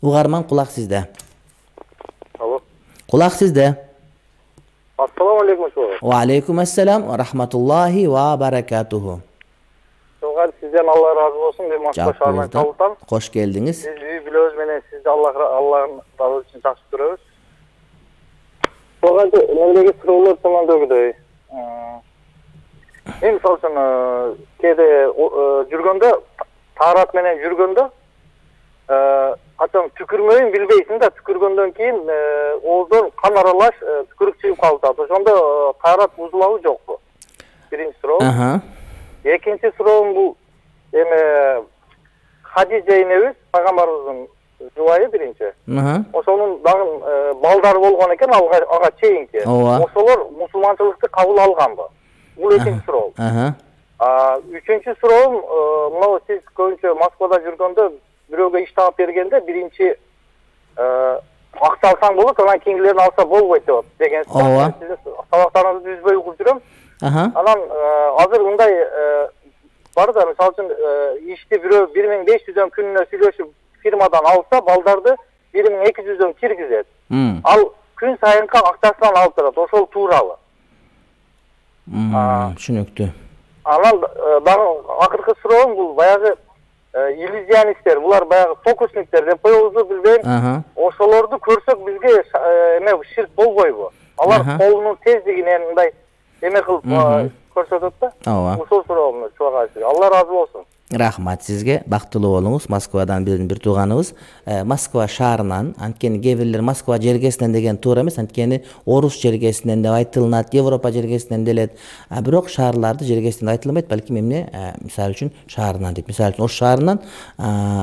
Угарман, кулак сизде. Алло. Кулак сизде. Assalamu alaikum çoğu. Wa alaikum assalam wa rahmatullahi wa barakatuhu. Çoğu sizden Allah razı olsun. Ben Moskva şarman kavutam. Hoş geldiniz. Siz biliyoruz beni. Siz de Allah'ın razı için takip duruyoruz. Çoğu memleket sıralıyor zaman dögüdü. Men misal üçün kede жүргөндө таарат менен жүргөндө качан түкүрмөйүн билбейсиң да, түкүргөндөн кийин ооздон кан аралаш түкүрүк чыгып калып атат. Ошондо таарат бузулабы жокпу? Биринчи суроо. Экинчи суроом бул эми Хадижа энебиз пайгамбарыбыздын жубайы биринчи. Ошонун дагы балдары болгон экен ага чейинки. Ошолор мусулманчылыкты кабыл алганбы? Бул экинчи суроо. Үчүнчү суроом, мына сиз көбүнчө Москвада жүргөндө бирөөгө иш таап бергенде биринчи акча алсаң болот, анан кийинкилерин алса болбойт деген. Сиздин сабактарыңызды үзбөй угуп жүрөм. Анан азыр мындай бар да, мисалы үчүн ишти бирөө 1500 күнүнө сүйлөшүп фирмадан алса, балдарды 1200 киргизет. Ал күн сайынкы акчасынан алып турат. Ошол туурабы? Түшүнүктүү. Анан дагы акыркы суроом бул баягы иллюзионисттер, булар баягы фокусниктер деп коебузбу билбейм. Ошолорду көрсөк бизге эме ширк болбойбу? Алар колунун тездигинен мындай эме кылып көрсөтөт да. Ошол суроомду чуага сизге. Алла разы болсун. Рахмат сизге. Бактылуу болуңуз. Москвадан бир тууганыбыз. Москва шаарынан, анткени кээ бирлер Москва жергесинен деген туура эмес, анткени Орус жергесинен деп айтылынат, Европа жергесинен делет. Бирок шаарларды жергесинен айтылбайт, балким эмне, мисалы үчүн шаарынан деп. Мисалы үчүн Ош шаарынан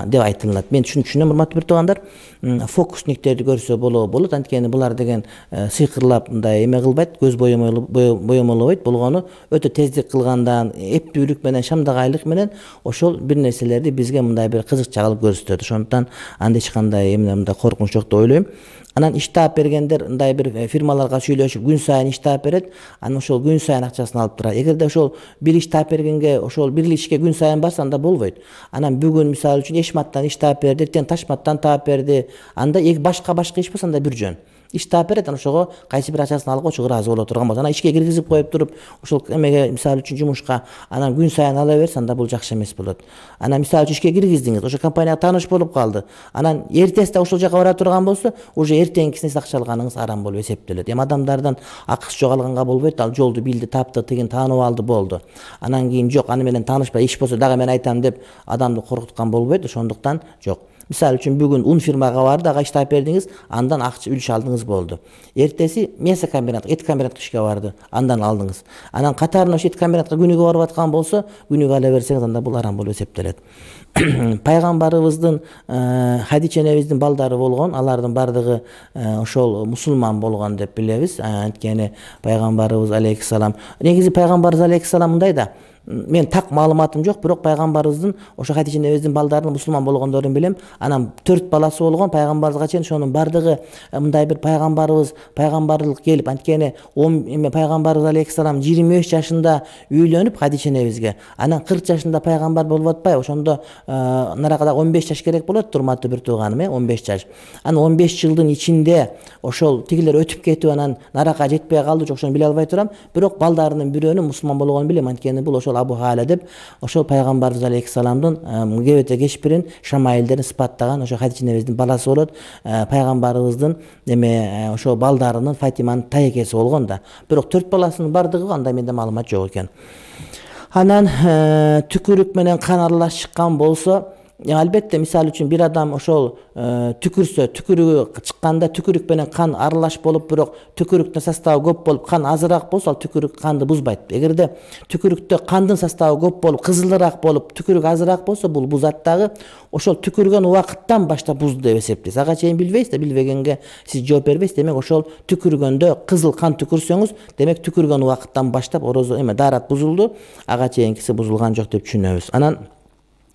деп айтылынат. Мен түшүнөм, урматтуу бир туугандар. Фокусниктерди көрсө болот, анткени булар деген сыйкырлап мындай эме кылбайт, көз боемолобойт. Болгону өтө тездик кылгандан, эптүүлүк менен, шамдагайлык менен ошол бир нерселерди бизге мындай бир кызыкча кылып көрсөтөт. Ошондуктан анда эч кандай эмне мындай коркунуч жок деп ойлойм. Анан иш таап бергендер мындай бир фирмаларга сүйлөшүп күн сайын иш таап берет. Анан ошол күн сайын акчасын алып турат. Эгерде ошол бир иш таап бергенге, ошол бир ишке күн сайын барса, анда болбойт. Анан бүгүн мисалы үчүн Эшматтан иш таап берди, эртең Ташматтан таап берди. Анда башка иш болсо анда бир жөн. Иш таап берет, анан ошого кайсы бир акчасын алып ошого ыраазы боло турган болсо, анан ишке киргизип коюп туруп, ошол эмеге мисалы үчүн жумушка анан күн сайын ала берсе, анда бул жакшы эмес болот. Анан мисалы үчүн ишке киргиздиңиз, ошо компанияга тааныш болуп калды. Анан эртеси да ошол жака бара турган болсо, уже эртеңкисине сиз акча алганыңыз арам болуп эсептелет. Эми адамдардан акыс жогалганга болбойт, ал жолду билди, тапты, тигин таанып алды, болду. Анан кийин жок, аны менен таанышпай иш болсо дагы мен айтам деп адамды коркуткан болбойт. Ошондуктан жок. Мисалы үчүн бүгүн ун фирмага барды, ага иш таап бердиңиз, андан акча үлүш алдыңыз болду. Эртеси мясо комбинат, эт комбинатка ишке барды, андан алдыңыз. Анан катарына ошо эт комбинатка күнүгө барып аткан болсо, күнүгө ала берсеңиз, анда бул арам болуп эсептелет. Пайгамбарыбыздын Хадича энебиздин балдары болгон, алардын бардыгы ошол мусулман болгон деп билебиз. Анткени пайгамбарыбыз алейхиссалам, негизи пайгамбарыбыз алейхиссалам мындай да, мен так маалыматым жок, бирок пайгамбарыбыздын ошо Хадича энебиздин балдарынын мусулман болгондорун билем. Анан 4 баласы болгон, пайгамбарыбызга чейин ошонун бардыгы мындай бир пайгамбарлык келип, анткени пайгамбарыбыз алейхиссалам 23 жашында үйлөнүп Хадича энебизге, анан 40 жашында пайгамбар болуп атпайбы? Ошондо наракада 15 жаш керек болот, урматтуу бир тууганым, 15 жаш. Анан 15 жылдын ичинде ошол тигилер өтүп кетип, анан нарака жетпей калды, жок ошону биле албай турам, бирок балдарынын бирөөнүн мусулман болгонун билем, анткени бул ошол Абу Халя деп ошол пайгамбарыбыз алейхиссаламдын кебете кечпирин, шамаилдерин сыпаттаган ошо Хадича энебиздин баласы болот. Пайгамбарыбыздын эме ошо балдарынын Фатиманын тайекеси болгон да. Бирок 4 баласынын бардыгы анда менде маалымат жок экен. Анан түкүрүк менен кан аралаш чыккан болсо, албетте мисалы үчүн бир адам ошол түкүрсө, түкүрүгү чыкканда түкүрүк менен кан аралаш болуп, бирок түкүрүктүн составы көп болуп, кан азыраак болсо, ал түкүрүк канды бузбайт. Эгерде түкүрүктө кандын составы көп болуп, кызылыраак болуп, түкүрүк азыраак болсо, бул бузат дагы ошол түкүргөн убакыттан баштап бузду деп эсептейбиз. Ага чейин билбейсиз да, билбегенге сиз жооп бербейсиз. Демек ошол түкүргөндө кызыл кан түкүрсөңүз, демек түкүргөн убакыттан баштап орозо эме даарат бузулду, ага чейинкиси бузулган жок деп түшүнөбүз. Анан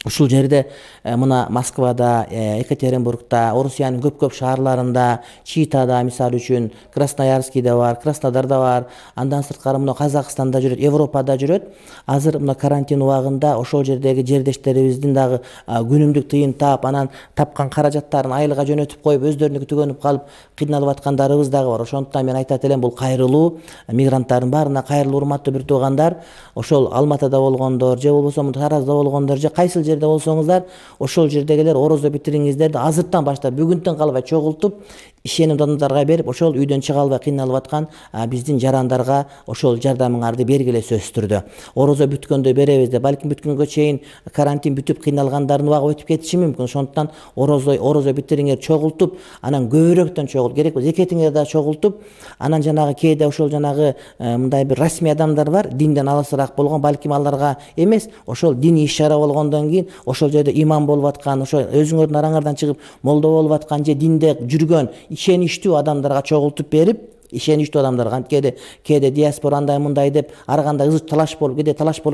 Ушул жерде мына Москвада, Екатеринбургда, Орусиянын көп шаарларында, Читада мисалы үчүн, Красноярскийде бар, Краснодарда бар, андан сырткары мына Казакстанда жүрөт, Европада жүрөт. Азыр мына карантин убагында ошол жердеги жердештерибиздин дагы күнүмдүк тыйын таап, анан тапкан каражаттарын айылга жөнөтүп коюп, өздөрүнүкү түгөнүп калып кыйналып аткандарыбыз дагы бар. Ошондуктан мен айтат элем, бул кайрылуу, мигранттардын баарына кайрылуу, урматтуу бир туугандар. Ошол Алматыда болгондор, же болбосо Таразда болгондор, же кайсыл жерде болсоңуздар, ошол жердегилер орозо битириңиздерди азыртан баштап, бүгүндөн калбай чогултуп, ишеним адамдарга берип, ошол үйдөн чыга албай кыйналып аткан биздин жарандарга ошол жардамыңарды бергиле сөзсүз түрдө. Орозо бүткөндө беребиз деп, балким бүткөнгө чейин карантин бүтүп кыйналгандардын убагы өтүп кетиши мүмкүн. Ошондуктан орозо битириңер чогултуп, анан көбүрөөктөн чогултуп, керек болсо зекетиңер да чогултуп, анан жанагы кээде ошол жанагы мындай бир расмий адамдар бар, динден алысыраак болгон, балким аларга эмес, ошол диний иш-чара болгондон кийин ошол жерде имам болуп аткан, ошо өзүңөрдүн араңардан чыгып молдо болуп аткан же динде жүргөн ишеничтүү адамдарга чогултуп берип, ишеничтүү адамдарга, кээде диаспора андай мындай деп ар кандай талаш болуп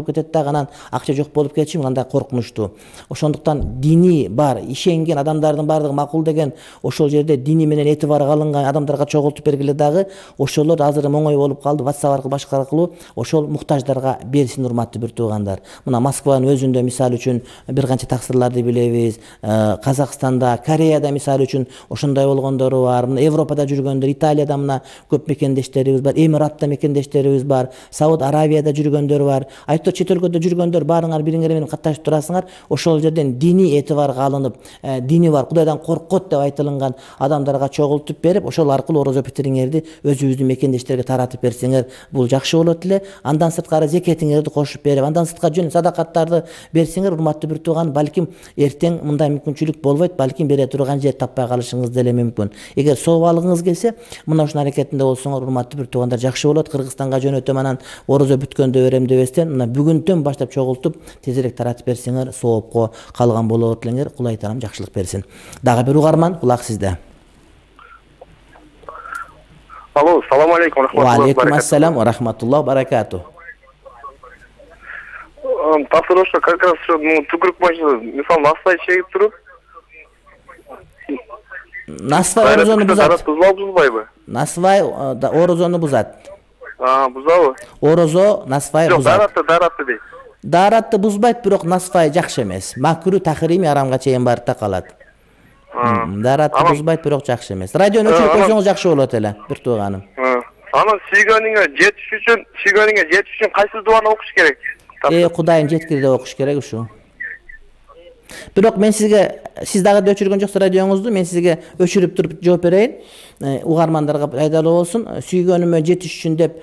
кетет дагы, анан акча жок болуп кетиши андай коркунучтуу. Ошондуктан дини бар, ишенген адамдардын баардыгы макул деген ошол жерде дини менен этибарга алынган адамдарга чогултуп бергиле дагы, ошолор азыр оңой болуп калды, WhatsApp аркылуу башка аркылуу ошол муктаждарга берсин, урматтуу бир туугандар. Мына Москванын өзүндө мисалы үчүн бир канча таксырларды билебиз. Казакстанда, Кореяда мисалы үчүн ошондой болгондору бар. Мына Европада жүргөндөр, Италияда мына көп мекендештерибиз бар, Эмиратта мекендештерибиз бар, Сауд Арабияда жүргөндөр бар. Айтор чет өлкөдө жүргөндөр баарыңар бириңер менен катташып турасыңар. Ошол жерден дини этибарга алынып, дини бар, Кудайдан коркот деп айтылган адамдарга чогултуп берип, ошол аркылуу орозо битириңерди өзүбүздүн мекендештерге таратып берсеңер, бул жакшы болот эле. Андан сырткары зекетиңерди кошуп берип, андан сырткары жөн садакаттарды берсеңер, урматтуу бир тууган, балким эртең мындай мүмкүнчүлүк болбойт, балким бере турган жер таппай калышыңыз деле мүмкүн. Эгер сооп алгыңыз келсе, мына ушул аракетинде болсоңор, урматтуу бир туугандар, жакшы болот. Кыргызстанга жөнөтөм, анан орозо бүткөндө берем дебестен, мына бүгүндөн баштап чогултуп, тезирээк таратып берсеңер, соопко калган болот элеңер. Кулай таалам жакшылык берсин. Дагы бир угарман, кулак сизде. Алло, салам алейкум. Ва алейкум ассалам ва рахматуллах баракату. Тапсырышта как раз түкүрүк машина, мисалы, насвай чегип туруп. Насвай орозону бузат. Бузбайбы? Насвай орозону бузат. Бузабы? Орозо насвай бузат. Жок, даратты дейт. Даратты бузбайт, бирок насвай жакшы эмес. Макру тахрими арамга чейин барып та калат. Даратты бузбайт, бирок жакшы эмес. Радиону өчүрүп койсоңуз жакшы болот эле, бир тууганым. Анан сүйгөнүңө жетиш үчүн кайсы дуаны окуш керек? Кудайым жеткир деп окуш керек ушу. Бирок мен сизге, сиз дагы өчүргөн жоксуз радионуңузду, мен сизге өчүрүп туруп жооп берейин. Угармандарга пайдалуу болсун. Сүйгөнүмө жетиш үчүн деп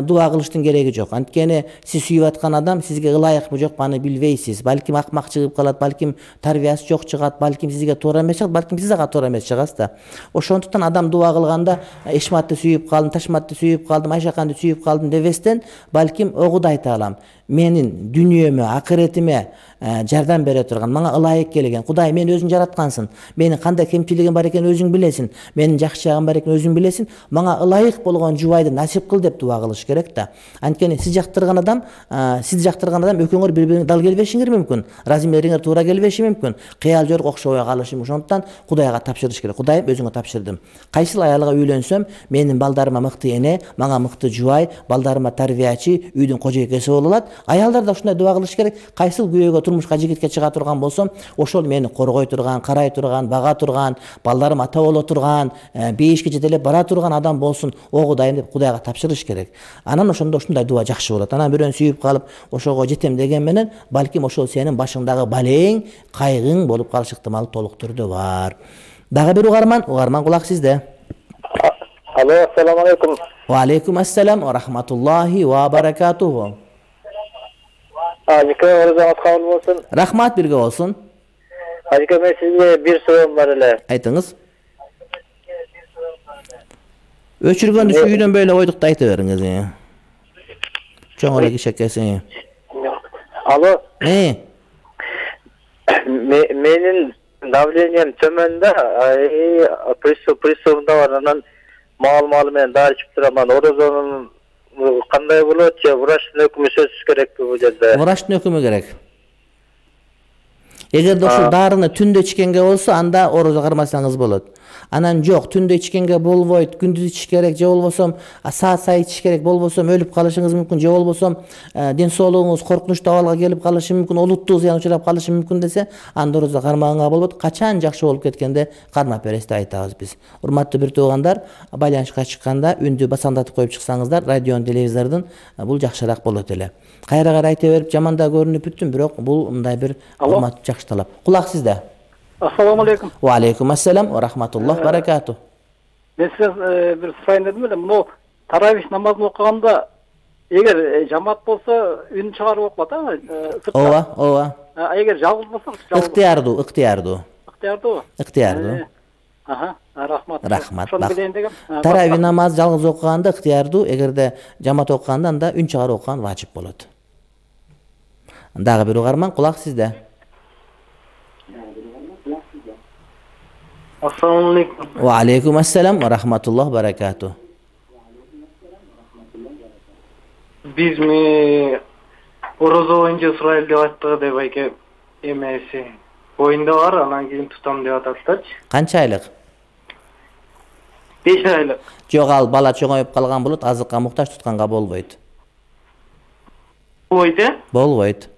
дуа кылыштын кереги жок. Анткени сиз сүйүп аткан адам сизге ылайыкпы жокпу аны билбейсиз. Балким акмак чыгып калат, балким тарбиясы жок чыгат, балким сизге туура эмес чыгат, балким сиз ага туура эмес чыгасыз да. Ошондуктан адам дуа кылганда Эшматты сүйүп калдым, Ташматты сүйүп калдым, Айшаканды сүйүп калдым дебестен, балким о Кудай таалам, менин дүнүйөмө, акыретиме жардам бере турган, мага ылайык келген Кудай, мени өзүң жараткансың, менин кандай кемчилигим бар экенин өзүң билесиң, менин жакшы жагым бар экенин өзүң билесиң, мага ылайык болгон жубайды насип кыл деп дуа кылыш керек да. Анткени сиз жактырган адам, экөөңөр бири-бириңерге дал келбешиңер мүмкүн, размериңер туура келбеши мүмкүн, кыял жорго окшобой калышы мүмкүн. Ошондуктан Кудайга тапшырыш керек. Кудайым, өзүңө тапшырдым. Кайсыл аялга үйлөнсөм, менин балдарыма мыкты эне, мага мыкты жубай, балдарыма тарбиячы, үйдүн кожойкеси боло алат. Аялдар да ушундай дуа кылыш керек. Кайсыл күйөөгө, турмушка, жигитке чыга турган болсом, ошол мени коргой турган, карай турган, бага турган, балдарым ата боло турган, бейишке жетелеп бара турган адам болсун, о Кудайым деп Кудайга тапшырыш керек. Анан ошондо ушундай дуа жакшы болот. Анан бирөөнү сүйүп калып, ошого жетем деген менен, балким ошол сенин башыңдагы балең, кайгың болуп калыш ыктымалы толук түрдө бар. Дагы бир угарман кулак сизде. Алло, ассаламу алейкум. Ва алейкум ассалам ва рахматуллахи ва баракатуху. Ажыка орозоңуз кабыл болсун. Рахмат, бирге болсун. Ажыка, мен сизге бир суроом бар эле. Айтыңыз. Өчүргөндү үйдөн бөлө койдук айта бериңиз. Чоң эле кишекеси. Алло. Менин давлением төмөн да, приступунда бар, анан маал менен дары ичип турам. Орозонун кандай болот же врачтын өкүмү сөзсүз керекпи бул жерде? Врачтын өкүмү керек. Эгерде ушул дарыны түндө ичкенге болсо, анда орозо кармасаңыз болот. Анан жок, түндө ичкенге болбойт, күндүз ичиш керек, же болбосо саат сайын ичиш керек, болбосо өлүп калышыңыз мүмкүн, же болбосо ден соолугуңуз коркунучтуу абалга келип калышы мүмкүн, олуттуу зыян учурап калышы мүмкүн десе, анда орозо кармаганга болбойт. Качан жакшы болуп кеткенде кармап бересиз деп айтабыз биз. Урматтуу бир туугандар, байланышка чыкканда үндү басаңдатып коюп чыксаңыздар, радионун, телевизордун, бул жакшыраак болот эле. Кайра айта берип жаманда көрүнүп бүттүм, бирок бул мындай бир урмат жакшы талап. Кулак сизде. Assalamu alaikum. Wa alaikum assalam wa rahmatullah barakatuh. Ben size bir sorayım dedim öyle. Bunu taravih namazını okuganda eğer cemaat bolsa ün çıkarıp okulat ama Ova. Eğer жалгыз болсак, ыктыярдуу. ыктыярдуу. Aha, рахмат. Шону билейин дегем. Таравih намаз жалгыз окуганда ыктыярдуу, эгерде жамаат окуганда анда үн чыгарып окуган вачип болот. Дагы бир угарман, кулак сизде. Assalamu alaikum. Wa alaikum assalam wa rahmatullah barakatuh. Biz mi orozo boyunca Israil деп аттыгы деп айке эмеси боюнда бар, анан кийин тутам деп ататтырчы. Канча айлык? 5 айлык. Жок, ал бала чоңоюп калган болот, азыкка муктаж тутканга болбойт. Болбойт.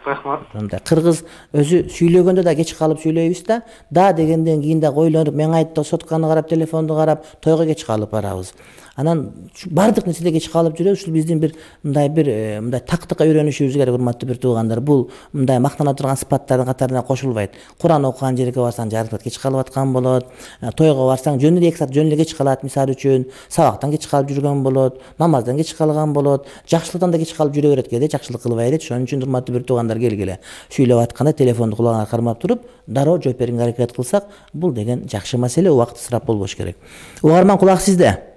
Рахмат. Кыргыз өзү сүйлөгөндө да кеч калып сүйлөйбүз да дегенден кийин да койлонуп, мен айтты, сотканы карап, телефонду карап, тойго кеч калып барабыз. Анан бардык нерседе кеч калып жүрөбүз. Ушул биздин бир мындай тактыкка үйрөнүшүбүз керек, урматтуу бир туугандар. Бул мындай мактана турган сыпаттардын катарына кошулбайт. Куран окуган жерге барсаң жарык кеч калып аткан болот. Тойго барсаң жөн эле 2 саат жөн эле кеч калат, мисалы үчүн. Сабактан кеч калып жүргөн болот, намаздан кеч калган болот, жакшылыктан да кеч калып жүрө берет кээде, жакшылык кылбай эле. Ошон үчүн урматтуу бир туугандар келгиле. Сүйлөп атканда телефонду кулагына кармап туруп, дароо жооп берүүгө аракет кылсак, бул деген жакшы маселе, убакыт ысырап болбош керек. Угарман, кулак сизде.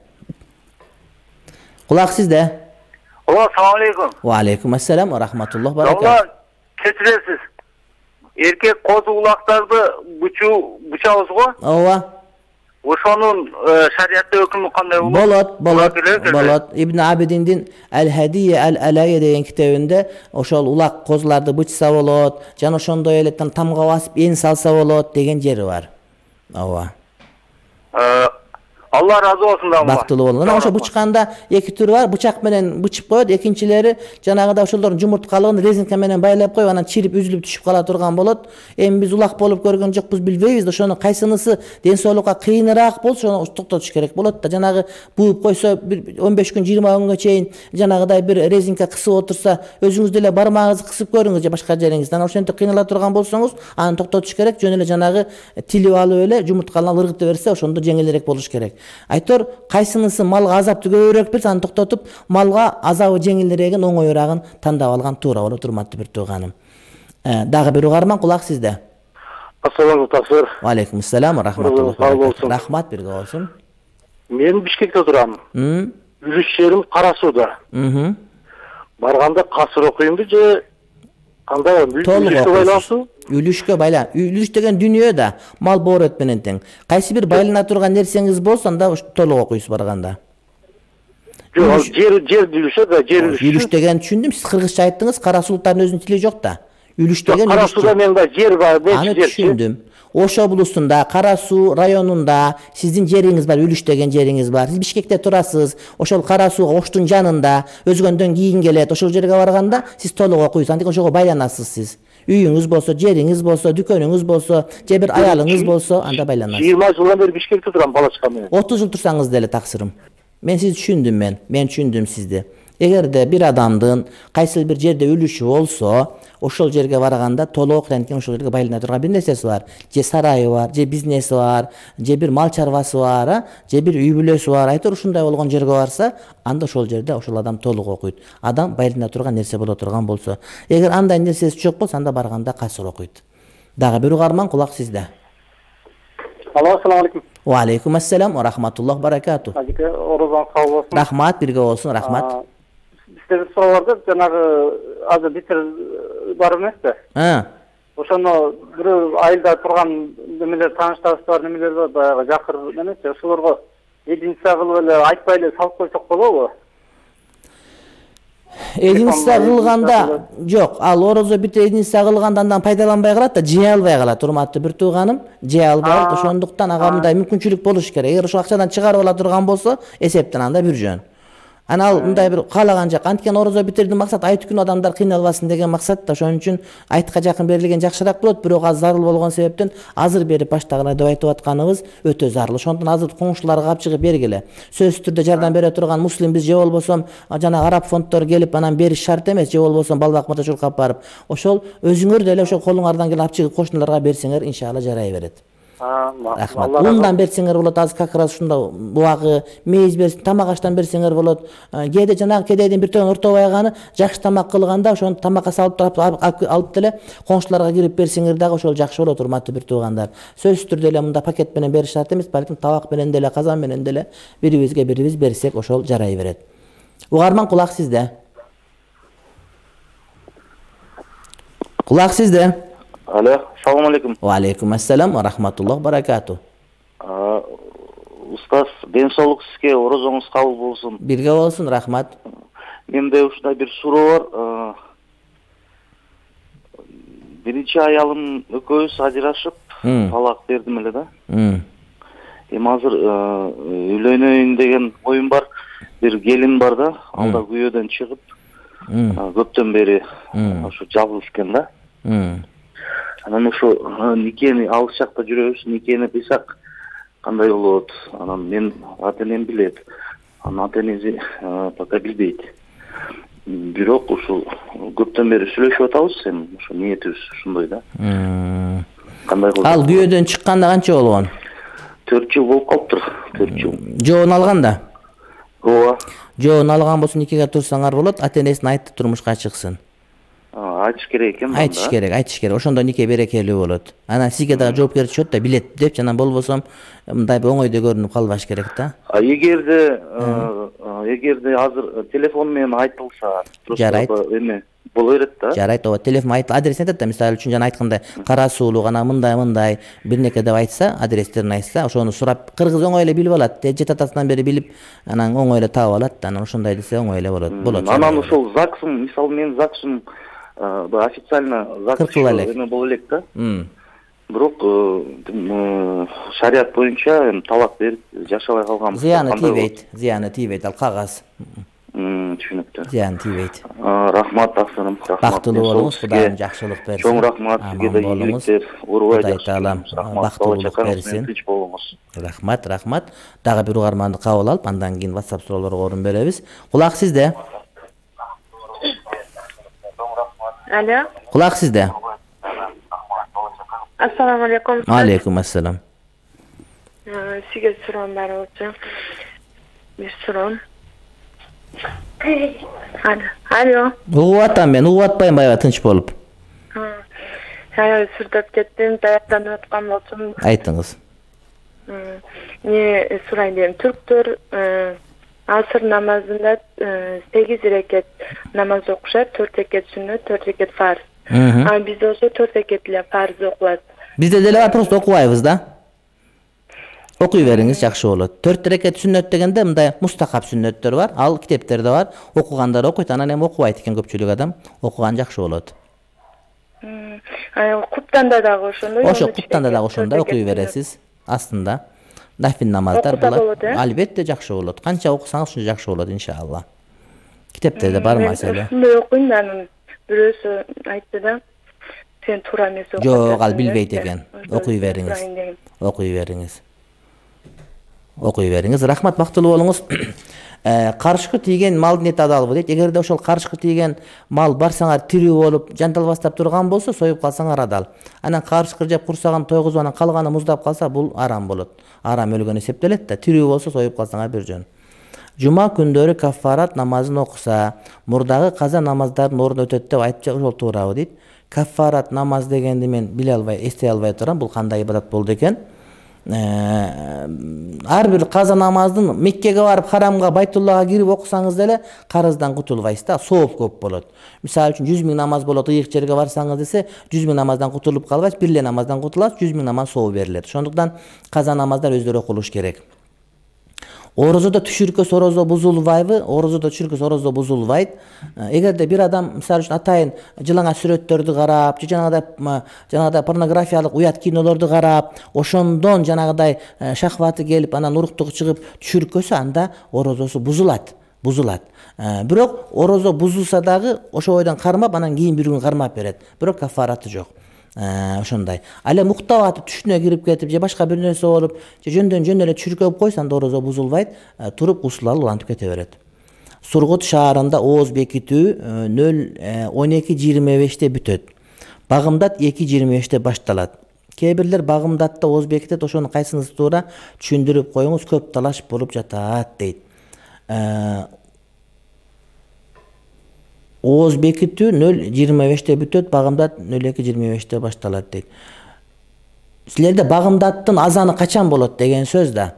Assalamu alaikum. Wa alaikum assalam wa rahmatullah barakatuh. Allah keçiresiz. Erkek kozu kulaktardı bıçağız go. Ova. Ошонун шариятта өкүмү кандай болот? Болот. Ибн Абидиндин Al-Hadiye Al-Alaya деген китебинде ошол улак козуларды бычса болот, жана ошондой эле тамга басып эн салса болот деген жери бар. Ооба. Allah razı olsun da. Бактылуу болуңуз. Ошо бычканда эки түрү бар. Бычак менен бычып коет, экинчилери жанагыда ошолордун жумурткалыгын резинка менен байлап коюп, анан чирип үзүлүп түшүп кала турган болот. Эми биз улак болуп көргөн жокпуз, билбейбиз. Ошону кайсынысы ден соолукка кыйыныраак болсо, ошону токтотуш керек болот да. Жанагы бууп койсо 15 күн 20 күнгө чейин жанагыдай бир резинка кысып отурса, өзүңүз деле бармагыңызды кысып көрүңүз же башка жериңизден. Ошентип кыйнала турган болсоңуз, аны токтотуш керек. Жөн эле жанагы тилип алып эле жумурткалына ыргытып берсе, ошондо жеңилирээк болуш керек. Айтор, кайсынысы малга азапты көбүрөөк берсе, аны токтотуп, малга азабы жеңилирээгин, оңоюраагын тандап алган туура болот, урматтуу бир тууганым. Дагы бир угарман, кулак сизде. Assalamu alaikum. Wa alaikum assalam wa rahmatullah. Рахмат бирге болсун. Мен Бишкекте турам. Жүрүш жерим Кара Сууда. Барганда касыр окуймбу же кандай? Үлүшкө байланыштуу? Үлүшкө байлан. Үлүш деген дүйнө да мал боорот менен тең. Кайсы бир байлана турган нерсеңиз болсо, анда толук окуйсуз барганда. Жок, жер үлүшө да, жер үлүш. Үлүш деген түшүндүм. Сиз кыргызча айттыңыз, Кара Султардын өзүнүн тили жок да. Үлүш деген Кара Сууда мен да жер бар, аны түшүндүм. Ош облусунда, Кара Суу районунда сиздин жериңиз бар, Үлүш деген жериңиз бар. Сиз Бишкекте турасыз. Ошол Кара Суу Оштун жанында, өзгөндөн кийин келет. Ошол жерге барганда сиз толук окуйсуз. Антип ошого байланасыз сиз. Үйүңүз болсо, жериңиз болсо, дүкөнүңүз болсо, же бир аялыңыз болсо, анда байланасыз. 20 жылдан бери Бишкекте турам, балачка менен. 30 жыл турсаңыз деле таксырым. Мен сизди түшүндүм, мен түшүндүм сизди. Эгерде бир адамдын кайсы бир жерде үлүшү болсо, ошол жерге барганда толук рентген ошол жерге байлана турган бир нерсеси бар. Же сарайы бар, же бизнеси бар, же бир мал чарбасы бар, же бир үй бүлөсү бар. Айтор ушундай болгон жерге барса, анда ошол жерде ошол адам толук окуйт. Адам байлана турган нерсе боло турган болсо. Эгер андай нерсеси жок болсо, анда барганда касыр окуйт. Дагы бир угарман, кулак сизде. Assalamu alaikum. Wa alaikum assalam wa rahmatullah barakatuh. Ажыке орозоң кабыл болсун. Рахмат, бирге болсун, рахмат. Бизде бир суроо бар да, жанагы азыр битер бар эмес да. Ошону бир айылда турган немелер, тааныштарыбыз бар, немелер бар, баягы жакыр эмес, ошолорго единица кылып эле айтпай эле салып койсок болобу? Эдинсе кылганда жок, ал орозо бүтүп эдинсе кылганда андан пайдаланбай калат да, жей албай калат, урматтуу бир тууганым, жей албай калат. Ошондуктан ага мындай мүмкүнчүлүк болуш керек. Эгер ошол акчадан чыгарып ала турган болсо, эсептен анда бир жөн. Ана ал мындай бир каалаган жак. Анткени орозо битирдин максат айт күн адамдар кыйналбасын деген максат да. Ошон үчүн айтка жакын берилген жакшыраак болот. Бирок азыр зарыл болгон себептен азыр берип баштагыла деп айтып атканыбыз өтө зарыл. Ошондон азыр коңшуларга алып чыгып бергиле. Сөзсүз түрдө жардам бере турган муслим биз же болбосо жана араб фонддор келип анан бериш шарт эмес, же болбосо бал бакмачылыкка алып барып. Ошол өзүңөр деле ошол колуңардан келип алып чыгып кошуналарга берсеңер, иншалла жарай берет. Рахмат. Ундан берсеңер болот, азыр как раз ушунда буагы, мейиз берсин, тамак аштан берсеңер болот. Кээде жанагы кедейдин бир тоң орто байганы жакшы тамак кылганда ошону тамакка салып алып деле коңшуларга кирип берсеңер дагы ошол жакшы болот, урматтуу бир туугандар. Сөзсүз түрдө эле мында пакет менен бериш шарт эмес, балким табак менен деле, казан менен деле бирибизге бирибиз берсек ошол жарай берет. Угарман, кулак сизде. Кулак сизде. Алло, салам алейкум. Ва алейкум ассалам ва рахматуллах баракату. Устаз, ден соолук сизге, орозоңуз кабыл болсун. Бирге болсун, рахмат. Менде ушундай бир суроо бар. Биринчи аялым экөөбүз ажырашып, талак бердим эле да. Эми азыр үйлөнөйүн деген оюм бар. Бир келин бар да, ал да күйөөдөн чыгып, көптөн бери ошо жалгыз экен да. Анан ошо никени алыс жакта жүрөбүз, никени кыйсак кандай болот? Анан мен ата-энем билет. Анан ата-энеси пока билбейт. Бирок ушул көптөн бери сүйлөшүп атабыз, эми ошо ниетибиз ушундай да. Кандай кылып? Ал күйөөдөн чыкканда канча болгон? 4 жыл болуп калыптыр. 4 жыл. Жоон алганда? Ооба. Жоон алган болсо никеге турсаңар болот, ата-энесине айтты турмушка чыксын. Айтыш керек экен. Айтыш керек. Ошондо нике берекелүү болот. Анан сизге дагы жоопкерчилик түшөт да, билет деп, жана болбосо мындай оңойдо көрүнүп калбаш керек да. Эгерде азыр телефон менен айтылса, жарайт. Эме боло берет да. Жарайт, ооба, телефон адресин айтат да, мисалы үчүн жана айткандай Кара Суулук, анан мындай бирнеке деп айтса, адрестерин айтса, ошону сурап, кыргыз оңой эле билип алат. Жет атасынан бери билип, анан оңой эле таап алат да. Анан ошондой десе оңой эле болот. Анан ошол ЗАГСым, мисалы мен ЗАГСым официально ЗАГС эме боло элек да. Бирок шарият боюнча талак берип жашабай калганбыз. Зыяны тийбейт, ал кагаз. Түшүнүктүү. Зыяны тийбейт. Рахмат аксырым, рахмат. Бактылуу болуңуз, Кудайым жакшылык берсин. Чоң рахмат, сизге да ийгиликтер, урубай жакшы. Бактылуулук берсин. Рахмат. Дагы бир угарманды кабыл алып, андан кийин WhatsApp суроолорго орун беребиз. Кулак сизде. Алло. Кулак сизде. Ассаламу алейкум. Алейкум ассалам. Сизге суроом бар болчу. Бир суроом. Алло. Угуп атам мен, угуп атпайм баягы тынч болуп. Сүрдөп кеттим, даярданып аткан болчумун. Айтыңыз. Не сурайын дедим, түрктөр асыр намазында 8 рекет намаз окушат, 4 рекет сүннөт, 4 рекет фарз. Бизде ошо 4 рекет эле фарз окулат. Бизде деле бар, просто окубайбыз да. Окуй бериңиз, жакшы болот. 4 рекет сүннөт дегенде мындай мустакап сүннөттөр бар, ал китептерде бар. Окугандар окуйт, анан эми окубайт экен көпчүлүк адам. Окуган жакшы болот. Куптанда дагы ошондой. Ошо куптанда дагы ошондой окуй бересиз. Астында нафил намаздар булар. Албетте жакшы болот. Канча окусаңыз ошо жакшы болот иншалла. Китептерде бар маселе. Ошондой окуйм, анан бирөөсү айтты да, сен туура эмес окуйсуң. Жок, ал билбейт экен. Окуй бериңиз. Рахмат, бактылуу болуңуз. Карышкы тийген малдын эти адалбы дейт. Эгерде ошол карышкы тийген мал барсаңар тирүү болуп, жанталбастап турган болсо, союп калсаңар адал. Анан карышкы жеп курсаган тойгузуп, анан калганы муздап калса, бул арам болот. Арам өлгөн эсептелет да. Тирүү болсо союп калсаңар бир жөн. Жума күндөрү каффарат намазын окуса, мурдагы каза намаздардын ордуна өтөт деп айтчы, ошол туурабы дейт. Каффарат намаз дегенди мен биле албай, эстей албай турам. Бул кандай ибадат болду экен? Ар бир каза намаздын Меккеге барып харамга, Байтуллага кирип окусаңыз деле карыздан кутулбайсыз да, сооп көп болот. Мисалы үчүн 100 000 намаз болот, ыйык жерге барсаңыз десе, 100 000 намаздан кутулуп калбайсыз, бир эле намаздан кутуласыз, 100 000 намаз соо берилет. Ошондуктан каза намаздар өздөрү окулуш керек. Orozода түшүркөс орозо бузулбайбы? Орозода түшүркөс орозо бузулбайт. Эгерде бир адам мисалы үчүн атайын жылаңа сүрөттөрдү карап, же жанагыдай порнографиялык уят кинолорду карап, ошондон жанагыдай шахваты келип, анан уруктугу чыгып түшүркөсө, анда орозосу бузулат. Бирок орозо бузулса дагы ошо бойдон кармап, анан кийин бир күн кармап берет. Бирок кафараты жок. Ошондой. Ал эми уктап атып түшүнө кирип кетип, же башка бир нерсе болуп, же жөндөн эле түшүркөп койсо, анда орозо бузулбайт, туруп гусул алып улантып кете берет. Сургут шаарында ооз бекитүү 12:25 бүтөт. Багымдат 2:25 башталат. Кээ бирлер багымдатта ооз бекитет, ошону кайсыңыз туура түшүндүрүп коюңуз, көп талаш болуп жатат дейт. Ооз бекитүү 0:25 бүтөт, багымдат 02:25 башталат дейт. Силерде багымдаттын азаны качан болот деген сөз да.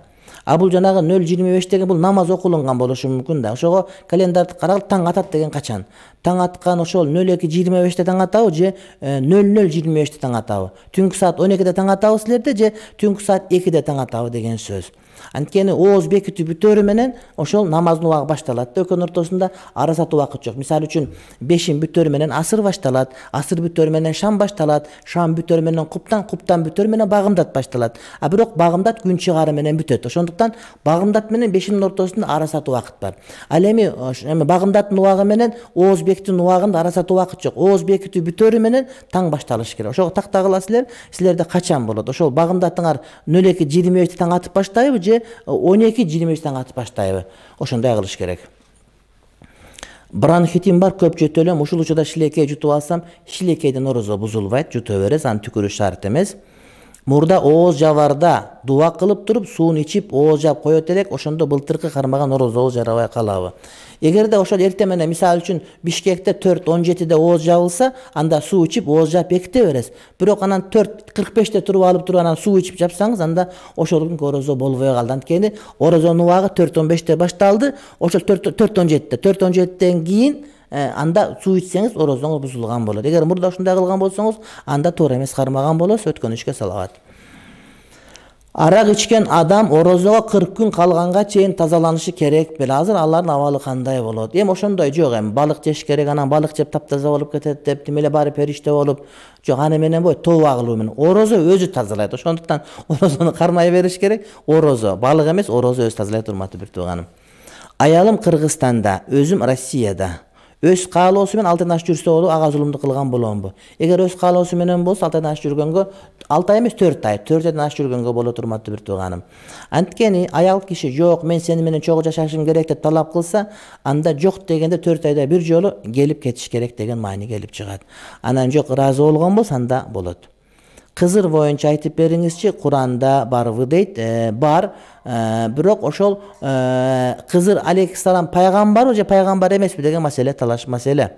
Бул жанагы 0:25 деген бул намаз окулунган болушу мүмкүн да. Ошого календарды карагыл, таң атат деген качан? Таң аткан ошол 02:25 таң атабы же 00:25 таң атабы? Түнкү саат 12-де таң атабы силерде же түнкү саат 2-де таң атабы деген сөз. Анткени ооз бекитүү бүтөрү менен ошол намаздын убагы башталат. Экөөнүн ортосунда ара сатуу убакыт жок. Мисалы үчүн 5-ин бүтөрү менен асыр башталат, асыр бүтөрү менен шам башталат, шам бүтөрү менен куптан, куптан бүтөрү менен багымдат башталат. Бирок багымдат күн чыгары менен бүтөт. Ошондуктан багымдат менен 5-ин ортосунда ара сатуу убакыт бар. Ал эми багымдаттын убагы менен ооз бекитүүнүн убагында ара сатуу убакыт жок. Ооз бекитүү бүтөрү менен таң башталыш керек. Ошого тактагыласыздар, силерде качан болот? Ошол багымдатыңар 02:25 таң атып баштайбы же 12:25 таң атып баштайбы? Ошондой кылыш керек. Бронхитим бар, көп жөтөлөм, ушул учурда шилекей жутуп алсам, шилекейден орозо бузулбайт, жута бересиз, аны түкүрүш шарт эмес. Мурда ооз жабарда дуа кылып туруп, суун ичип, ооз жаап коет элек, ошондо былтыркы кармаган орозобуз жарабай калабы? Эгерде ошол эртең менен мисалы үчүн Бишкекте 4:17-де ооз жабылса, анда суу ичип ооз жаап беките бересиз. Бирок анан 4:45-те туруп алып туруп анан суу ичип жапсаңыз, анда ошол күнкү орозо болбой калды. Анткени орозонун убагы 4:15-те башталды, ошол 4:17-те, 4:17-тен кийин анда суу ичсеңиз орозоңуз бузулган болот. Эгер мурда ушундай кылган болсоңуз, анда туура эмес кармаган болосуз, өткөн ишке салават. Арак ичкен адам орозого 40 күн калганга чейин тазаланышы керек беле? Азыр алардын абалы кандай болот? Эми ошондой жок, эми балык жеш керек, анан балык жеп таптаза болуп кетет деп, тим эле баары периште болуп. Жок, аны менен бой, тооба кылуу менен. Орозо өзү тазалайт. Ошондуктан орозону кармай бериш керек. Орозо, балык эмес, орозо өзү тазалайт, урматтуу бир тууганым. Аялым Кыргызстанда, өзүм Россияда. Өз каалоосу менен 6 айдан ашып жүрсө болобу, ага зулумду кылган боломбу? Эгер өз каалоосу менен болсо, 6 айдан ашып жүргөнгө, 6 ай эмес 4 ай, 4 айдан ашып жүргөнгө болот, урматтуу бир тууганым. Анткени аял киши жок, мен сени менен чогуу жашашым керек деп талап кылса, анда жок дегенде 4 айда бир жолу келип кетиш керек деген маани келип чыгат. Анан жок, ыраазы болгон болсо, анда болот. Кызыр боюнча айтып бериңизчи, Куранда барбы дейт? Бар. Бирок ошол Кызыр алейхиссалам пайгамбарбы же пайгамбар эмеспи деген маселе, талаш маселе.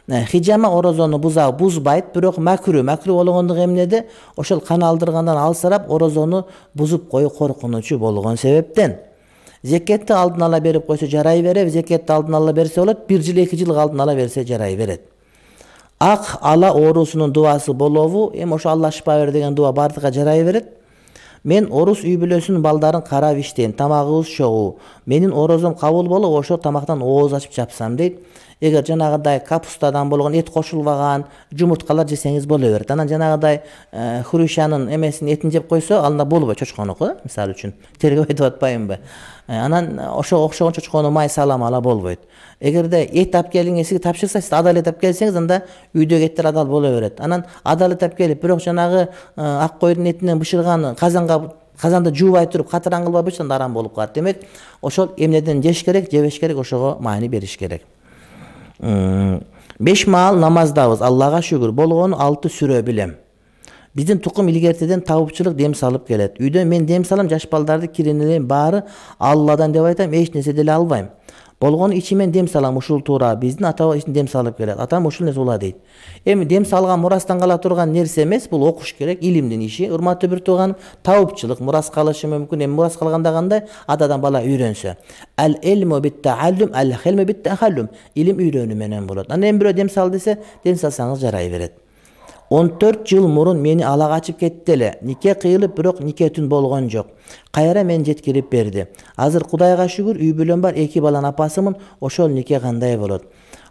Хижама орозону бузбайт, бирок макру болгондугу эмнеде? Ошол кан алдыргандан алсырап орозону бузуп коюу коркунучу болгон себептен. Зекетти алдын ала берип койсо жарай берет, зекетти алдын ала берсе болот, 1 жыл 2 жыл алдын ала берсе жарай берет. Ак ала оорусунун дуасы болобу? Эми ошо Алла шифа бер деген дуа бардыга жарай берет. Мен орус үй бүлөсүнүн балдарын карап иштейм, тамагыбыз чогуу. Менин орозом кабыл болуп, ошол тамактан ооз ачып жапсам дейт. Эгер жанагыдай капустадан болгон эт кошулбаган жумурткалар жесеңиз боло берет. Анан жанагыдай хрущанын эмесин этин жеп койсо, анда болбойт, чочконуку, мисалы үчүн. Тергеп айтып атпаймынбы? Анан ошого окшогон чочкону май салам болбойт. Эгерде эт алып келиңиз, сизге тапшырса, сиз адал эт алып келсеңиз, анда үйдөгү эттер адал боло берет. Анан адал эт алып келип, бирок жанагы ак койдун этинен бышырган казанда жуубай туруп катыран кылбай бышса, арам болуп калат. Демек, ошол эмнеден жеш керек, жебеш керек, ошого маани бериш керек. 5 маал намаздабыз, Аллага шүгүр. Болгону 6 сүрө билем. Биздин тукум илгертеден табыпчылык дем салып келет. Үйдө мен дем салам, жаш балдарды киренелем баары Алладан деп айтам, эч нерсе деле албайм. Болгону ичимен дем салам, ушул туура. Биздин ата ичин дем салып келет. Атам ушул нерсе ула дейт. Эми дем салган мурастан кала турган нерсе эмес, бул окуш керек, илимдин иши. Урматтуу бир тууганым, табыпчылык мурас калышы мүмкүн. Эми мурас калганда кандай? Атадан бала үйрөнсө. Ал илму бит-тааллум, ал хилму бит-тахаллум. Илим үйрөнүү менен болот. Анан эми бирөө дем сал десе, дем салсаңыз жарай берет. 14 жыл мурун мени ала качып кетти эле. Нике кыйылып, бирок нике түн болгон жок. Кайра мен жеткирип берди. Азыр Кудайга шүгүр үй бүлөм бар, 2 баланын апасымын. Ошол нике кандай болот?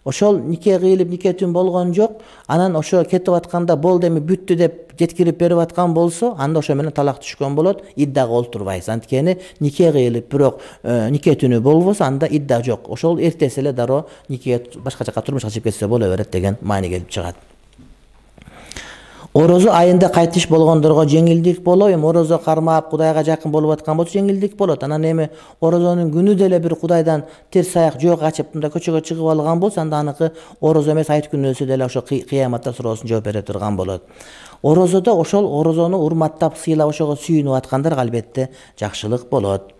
Ошол нике кыйылып, нике түн болгон жок. Анан ошо кетип атканда болду эми бүттү деп жеткирип берип аткан болсо, анда ошо менен талак түшкөн болот. Иддага олтурбайсыз. Анткени нике кыйылып, бирок нике түнү болбосо, анда идда жок. Ошол эртеси эле дароо нике башка жака турмушка чыгып кетсе боло берет деген маани келип чыгат. Орозо айында кайтыш болгондорго жеңилдик болот. Эми орозо кармап Кудайга жакын болуп аткан болсо жеңилдик болот. Анан эми орозонун күнү деле бир Кудайдан терс аяк жөө качып мында көчөгө чыгып алган болсо, анда аныкы орозо эмес, айт күнү өлсө деле ошо кыяматта суроосун жооп бере турган болот. Орозодо ошол орозону урматтап, сыйлап, ошого сүйүнүп аткандарга албетте жакшылык болот.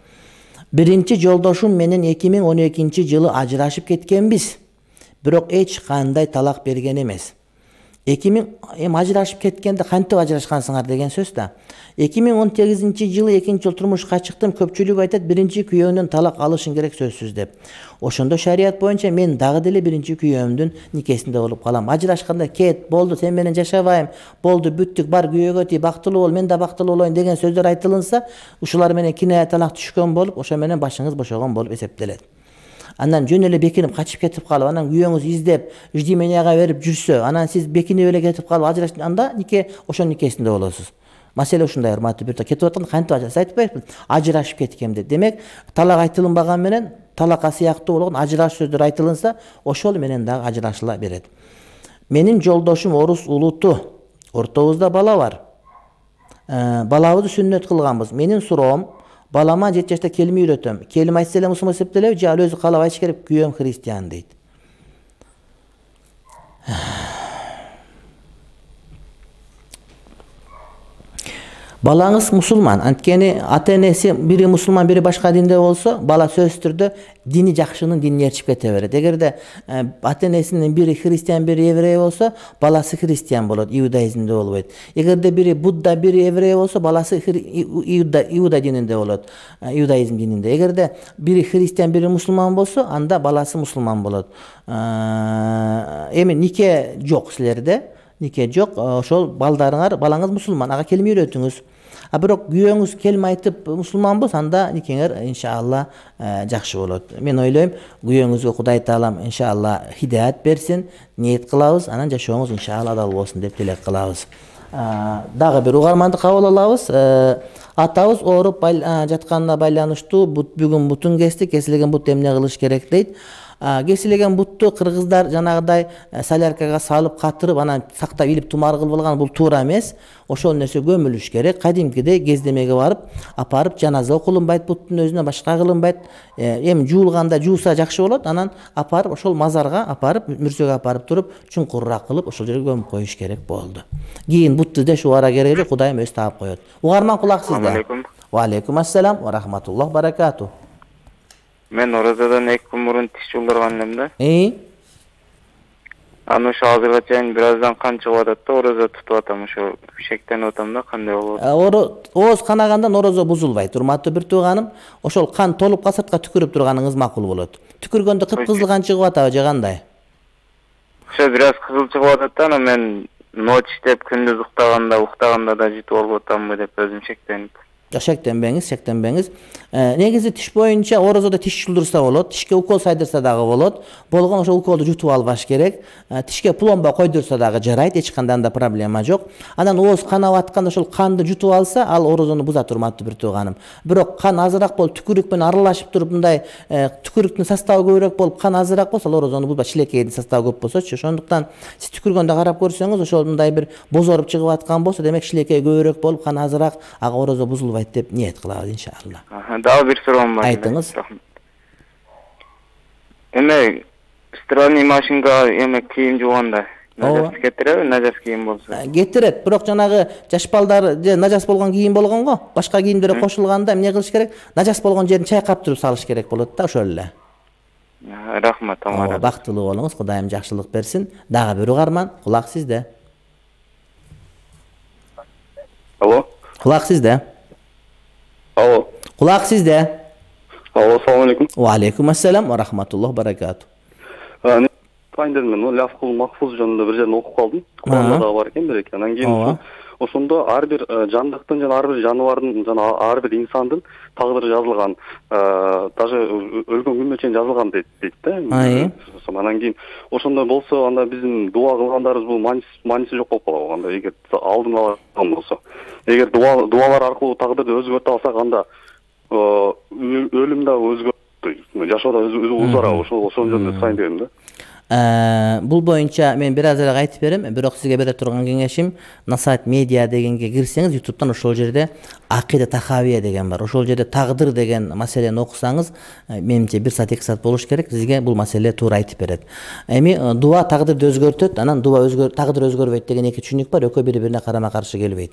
Биринчи жолдошум менен 2012-жылы ажырашып кеткенбиз. Бирок эч кандай талак берген эмес. 2000 ажырашып кеткенде кантип ажырашкансыңар деген сөз да. 2018-жылы экинчи жолу турмушка чыктым. Көпчүлүк айтат, биринчи күйөөмдөн талак алышың керек сөзсүз деп. Ошондо шарият боюнча мен дагы деле биринчи күйөөмдүн никесинде болуп калам. Ажырашканда кет, болду, сен менен жашабайм, болду, бүттүк, бар күйөөгө тий, бактылуу бол, мен да бактылуу болоюн деген сөздөр айтылынса, ушулар менен киная талак түшкөн болуп, ошо менен башыңыз бошогон болуп эсептелет. Андан жөн эле бекинип качып кетип калып, анан күйөөңүз издеп, ждименияга берип жүрсө, анан сиз бекинип эле кетип калып ажырашып, анда нике ошонун никесинде болосуз. Маселе ушундай, урматтуу биртоп. Кетип атканда кантип ажырашып айтпайбы? Ажырашып кеткем деп. Демек, талак айтылынбаган менен талакка сыяктуу болгон ажыраш сөздөр айтылынса, ошол менен дагы ажырашыла берет. Менин жолдошум орус улуту. Ортобузда бала бар. Балабызды сүннөт кылганбыз. Менин суроом, балама 7 жашта келим үйрөтөм. Келим айтса эле мусулман эсептелеби, же ал өзү каалап айтыш керек, күйөөм христиан дейт. Балаңыз мусулман, анткени ата-энеси бири мусулман, бири башка динде болсо, бала сөзсүз түрдө дини жакшынын динин ээрчип кете берет. Эгерде ата-энесинин бири христиан, бири еврей болсо, баласы христиан болот, иудаизмде болбойт. Эгерде бири Будда, бири еврей болсо, баласы иуда дининде болот, иудаизм дининде. Эгерде бири христиан, бири мусулман болсо, анда баласы мусулман болот. Эми нике жок силерде, нике жок. Ошол балаңыз мусулман, ага келим үйрөтүңүз. Бирок күйөөңүз келим айтып мусулман болсо, анда никеңер иншалла жакшы болот. Мен ойлойм, күйөөңүзгө Кудай таалам иншалла хидаят берсин, ниет кылабыз, анан жашооңуз иншалла адал болсун деп тилек кылабыз. Дагы бир угарманды кабыл алабыз. Атабыз ооруп жатканына байланыштуу бүгүн бутун кести, кесилген бут эмне кылыш керек дейт. Кесилеген бутту кыргыздар жанагыдай соляркага салып катырып, анан сактап илип тумар кылып алган, бул туура эмес. Ошол нерсе көмүлүш керек. Кадимкидей кездемеге барып, апарып жаназа окулунбайт, буттун өзүнө башка кылынбайт. Эми жуулганда жууса жакшы болот, анан апарып ошол мазарга апарып, мүрсөгө апарып туруп, чуңкурураак кылып, ошол жерге көмүп коюш керек болду. Кийин бутту деш убара керек эле, Кудайым өзү таап коет. Угарман, кулак сизде. Ва алейкум ассалам ва рахматуллах баракату. Мен оразадан 2 күн мурун тиш жулдурган элем да. Аны ошо азырга чейин бираздан кан чыгып атат да, ораза тутуп атам, ошо шектенип атам да, кандай болот? Ооз канагандан ораза бузулбайт, урматтуу бир тууганым. Ошол кан толуп калса сыртка түкүрүп турганыңыз макул болот. Түкүргөндө кып-кызыл кан чыгып атабы же кандай? Ошо бираз кызыл чыгып атат да, анан мен ночь деп күндүз уктаганда да жутуп алып атамбы деп өзүм шектенип. Шектенбеңиз. Негизи тиш боюнча оразада тиш жулдурса болот, тишке укол сайдырса дагы болот. Болгон ошо уколду жутуп албаш керек. Тишке пломба койдурса дагы жарайт, эч кандай анда проблема жок. Анан ооз канап атканда ошол канды жутуп алса, ал оразаны бузат, урматтуу бир тууганым. Бирок кан азыраак болуп, түкүрүк менен аралашып туруп, мындай түкүрүктүн составы көбүрөөк болуп, кан азыраак болсо, ал оразаны бузбайт. Шилекейдин составы көп болсочу. Ошондуктан сиз түкүргөндө карап көрсөңүз, ошол мындай бир бозоруп чыгып аткан болсо, демек шилекей көбүрөөк болуп, кан азыраак, ага ораза бузулбайт деп ниет кылабыз иншалла. Дагы бир суроом бар. Айтыңыз. Эме стиральный машинка кийим жууганда нажас кетиреби, нажас кийим болсо? Кетирет, бирок жанагы жаш балдар же нажас болгон кийим болгонго, башка кийимдер кошулганда эмне кылыш керек? Нажас болгон жерин чайкап туруп салыш керек болот да, ошол эле. Рахмат, аңа. Бактылуу болуңуз, Кудайым жакшылык берсин. Дагы бир угарман, кулак сизде. Алло. Кулак сизде. Алло. Кулак сизде. Алло, салам алейкум. Ва алейкум ассалам ва рахматуллах баракату. турайын дедим мен. Лафкул Махфуз жөнүндө бир жерден окуп калдым. Куранда да бар экен бир экен. Анан кийин ошондо ар бир жандыктын жана ар бир жаныбардын жана ар бир инсандын тагдыры жазылган, даже өлгөн күнүнө чейин жазылган дейт да. Анан кийин ошондой болсо анда биздин дуа кылгандарыбыз бул мааниси жок болуп калат. Анда эгер алдын ала болсо, эгер дуалар аркылуу тагдырды өзгөртө алсак, анда өлүм да өзгөрөт, жашоо да узарабы. Ошол жөнүндө сурайын дедим да. Бул боюнча мен бир азыраак айтып берем, бирок сизге бере турган кеңешим, Насаат медиа дегенге кирсеңиз, YouTube'дан ошол жерде акида тахавия деген бар. Ошол жерде тагдыр деген маселени окусаңыз, менимче 1 саат 2 саат болуш керек, сизге бул маселе туура айтып берет. Эми дуа тагдырды өзгөртөт, анан тагдыр өзгөрбөйт деген эки түшүнүк бар, экөө бири-бирине карама-каршы келбейт.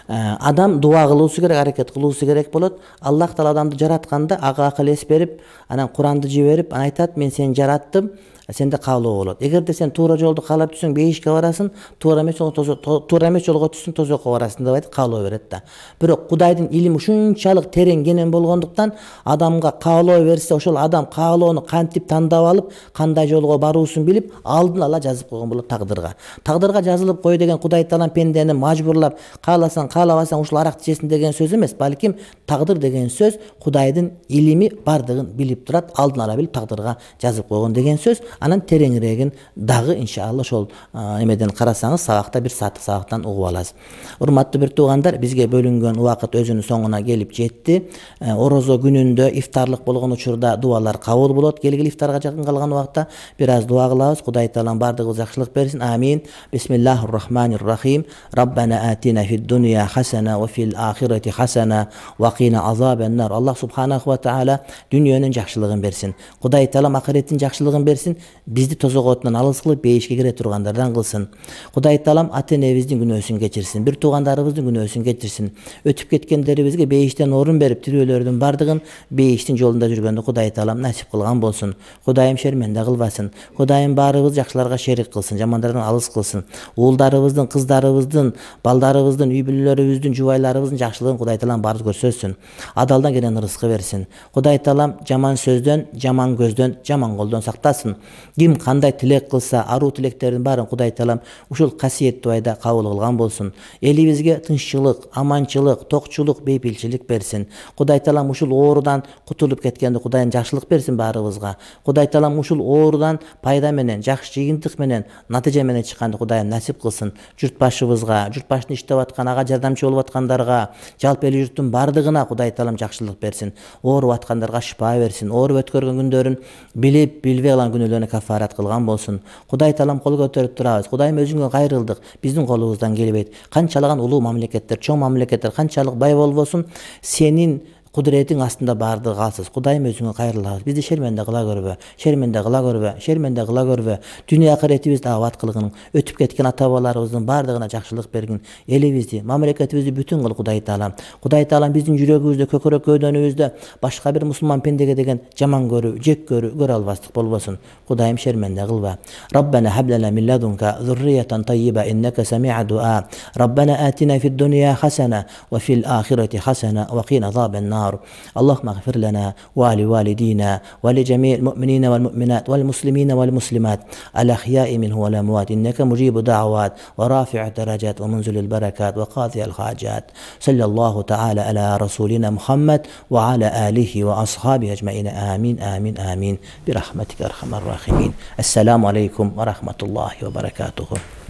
Адам дуа кылуусу керек, аракет кылуусу керек болот. Аллах Таала адамды жаратканда ага акыл эс берип, анан Куранды жиберип, анан айтат: "Мен сени жараттым, сенде каалоо болот. Эгерде сен туура жолду каалап түшсөң, бейишке барасың, туура эмес жолго түшсөң, тозокко барасың" деп айтып каалоо берет да. Бирок Кудайдын илими ушунчалык терең кенен болгондуктан, адамга каалоо берсе, ошол адам каалоону кантип тандап алып, кандай жолго баруусун билип, алдын ала жазып койгон болот тагдырга. Тагдырга жазылып кой деген Кудай Таала пендени мажбурлап, кааласаң, каалабасаң ушул аракты ичесиң деген сөз эмес. Балким тагдыр деген сөз Кудайдын илими бардыгын билип турат, алдын ала билип тагдырга жазып койгон деген сөз. Анан тереңирегин дагы иншалла ошол эмеден карасаңыз, сабакта 1 сааттык сабактан угуп аласыз. Урматтуу бир туугандар, бизге бөлүнгөн убакыт өзүнүн соңуна келип жетти. Орозо күнүндө ифтарлык болгон учурда дуалар кабыл болот. Келгиле ифтарга жакын калган убакта бир аз дуа кылабыз. Кудай Таалам бардыгыбызга жакшылык берсин. Амин. Бисмиллахир-рахманир-рахим. Раббана атина фид-дунья хасана ва фил ахирати хасана ва кина азабан-нар. Аллах субханаху ва таала дүйнөнүн жакшылыгын берсин. Кудай Таалам ахиреттин жакшылыгын берсин. Бизди тозок отунан алыс кылып, бейишке кире тургандардан кылсын. Кудай Таалам ата-энебиздин күнөөсүн кечирсин, бир туугандарыбыздын күнөөсүн кечирсин. Өтүп кеткендерибизге бейиштен орун берип, тирүүлөрдүн бардыгын бейиштин жолунда жүргөндө Кудай Таалам насип кылган болсун. Кудайым шерменде кылбасын. Кудайым баарыбыз жакшыларга шерик кылсын, жамандардан алыс кылсын. Уулдарыбыздын, кыздарыбыздын, балдарыбыздын, үй бүлөлөрүбүздүн, жубайларыбыздын жакшылыгын Кудай Таалам баарыбыз көрсөтсүн. Адалдан келген рызкы берсин. Кудай Таалам жаман сөздөн, жаман көздөн, жаман колдон сактасын. Ким кандай тилек кылса, аруу тилектердин баарын Кудай Таалам ушул касиеттүү айда кабыл кылган болсун. Элибизге тынччылык, аманчылык, токчулук, бейпилчилик берсин. Кудай Таалам ушул оорудан кутулуп кеткенде Кудайым жакшылык берсин баарыбызга. Кудай Таалам ушул оорудан пайда менен, жакшы жыйынтык менен, натыйжа менен чыкканды Кудайым насип кылсын. Журтбашыбызга, журтбаштын иштеп аткан, ага жардамчы болуп аткандарга, жалпы эл журттун бардыгына Кудай Таалам жакшылык берсин. Ооруп аткандарга шифа берсин. Ооруп өткөргөн күндөрүн билип, билбей калган күнөөлөрүнө кафарат кылган болсун. Кудай Таалам кол көтөрүп турабыз. Кудайым өзүңө кайрылдык. Биздин колубуздан келбейт. Канчалаган улуу мамлекеттер, чоң мамлекеттер канчалык бай болбосун, сенин кудуретиң астында баардыгы калсыз. Кудайым өзүңө кайрылабыз. Бизди шерменде кыла көрбө, шерменде кыла көрбө, шерменде кыла көрбө. Дүйнө акыретибизди абад кылгын. Өтүп кеткен ата бабаларыбыздын баардыгына жакшылык бергин. Элибизди, мамлекетибизди бүтүн кыл Кудай Таалам. Кудай Таалам биздин жүрөгүбүздө, көкөрөк көөдөнүбүздө башка бир мусулман пендеге деген жаман көрүү, жек көрө албастык болбосун. Кудайым шерменде кылба. Rabbana hab lana min ladunka zurriyatan tayyiba innaka sami'ud du'a. Rabbana atina fid dunya hasana wa fil akhirati hasana wa qina adhaban-nar. اللهم اغفر لنا ولوالدينا ولجميع المؤمنين والمؤمنات والمسلمين والمسلمات الأحياء منه والأموات إنك مجيب دعوات ورافع الدرجات ومنزل البركات وقاضي الحاجات. صلى الله تعالى على رسولنا محمد وعلى آله وأصحابه أجمعين. آمين آمين آمين برحمتك أرحم الراحمين. السلام عليكم ورحمة الله وبركاته.